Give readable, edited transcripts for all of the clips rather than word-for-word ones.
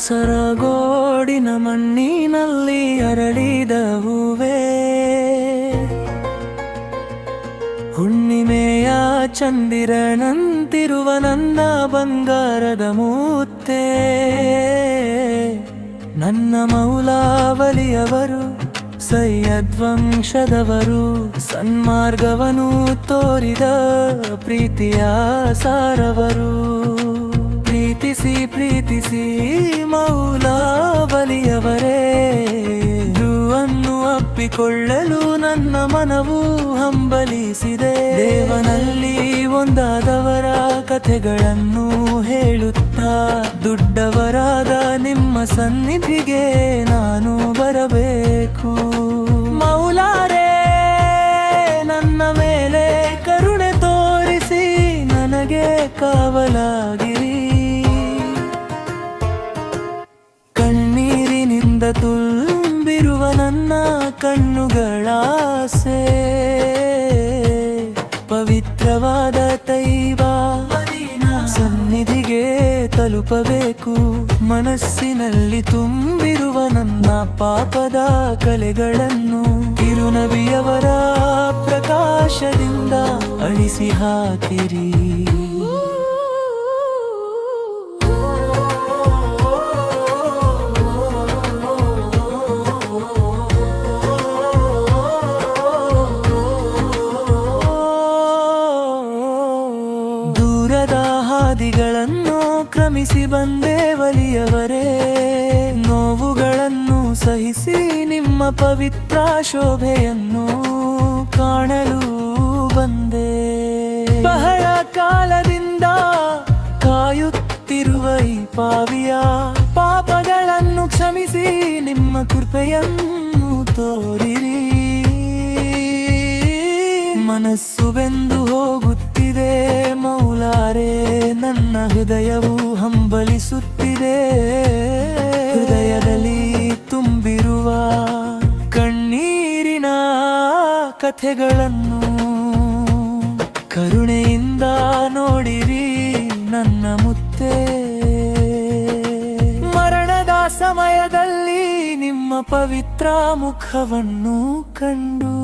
ಕಾಸರಗೋಡಿನ ಮಣ್ಣಿನಲ್ಲಿ ಅರಳಿದ ಹೂವೇ, ಹುಣ್ಣಿಮೆಯ ಚಂದಿರನಂತಿರುವ ನನ್ನ ಬಂಗಾರದ ಮೂರ್ತೆ. ನನ್ನ ಮೌಲಾವಲಿಯವರು ಸೈಯದ್ ವಂಶದವರು, ಸನ್ಮಾರ್ಗವನು ತೋರಿದ ಪ್ರೀತಿಯ ಸಾರವರು. ಪ್ರೀತಿಸಿ ಪ್ರೀತಿಸಿ ಮೌಲಾವಲಿಯವರೇ, ಧ್ರುವನ್ನು ಅಪ್ಪಿಕೊಳ್ಳಲು ನನ್ನ ಮನವು ಹಂಬಲಿಸಿದೆ. ದೇವನಲ್ಲಿ ಒಂದಾದವರ ಕಥೆಗಳನ್ನು ಹೇಳುತ್ತಾ, ದುಡ್ಡವರಾದ ನಿಮ್ಮ ಸನ್ನಿಧಿಗೆ ನಾನು ಬರಬೇಕು. ಮೌಲಾರೇ, ನನ್ನ ಮೇಲೆ ಕರುಣೆ ತೋರಿಸಿ ನನಗೆ ಕಾವಲಾಗಿರಿ. ಕಣ್ಣೀರಿನಿಂದ ತುಂಬಿರುವ ನನ್ನ ಕಣ್ಣುಗಳಾಸೆ, ಪವಿತ್ರವಾದ ತೈಬಾ ಸನ್ನಿಧಿಗೆ ತಲುಪಬೇಕು. ಮನಸ್ಸಿನಲ್ಲಿ ತುಂಬಿರುವ ನನ್ನ ಪಾಪದ ಕಲೆಗಳನ್ನು ತಿರುನಬಿಯವರ ಪ್ರಕಾಶದಿಂದ ಅಳಿಸಿ ಹಾಕಿರಿ. ಹಾದಿಗಳನ್ನು ಕ್ರಮಿಸಿ ಬಂದೆ ವಲಿಯವರೇ, ನೋವುಗಳನ್ನು ಸಹಿಸಿ ನಿಮ್ಮ ಪವಿತ್ರ ಶೋಭೆಯನ್ನು ಕಾಣಲು ಬಂದೆ. ಬಹಳ ಕಾಲದಿಂದ ಕಾಯುತ್ತಿರುವ ಈ ಪಾವಿಯ ಪಾಪಗಳನ್ನು ಕ್ಷಮಿಸಿ ನಿಮ್ಮ ಕೃಪೆಯನ್ನು ತೋರಿರಿ. ಮನಸ್ಸು ಬೆಂದು ಹೋಗುತ್ತಿದೆ ಮೌಲಾರೇ, ನನ್ನ ಹೃದಯವು ಹಂಬಲಿಸುತ್ತಿದೆ. ಹೃದಯದಲ್ಲಿ ತುಂಬಿರುವ ಕಣ್ಣೀರಿನ ಕಥೆಗಳನ್ನು ಕರುಣೆಯಿಂದ ನೋಡಿರಿ ನನ್ನ ಮುತ್ತೆ. ಮರಣದ ಸಮಯದಲ್ಲಿ ನಿಮ್ಮ ಪವಿತ್ರ ಮುಖವನ್ನು ಕಂಡು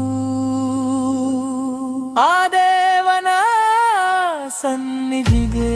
ಆ ದೇವನ ಸನ್ನಿಧಿಗೆ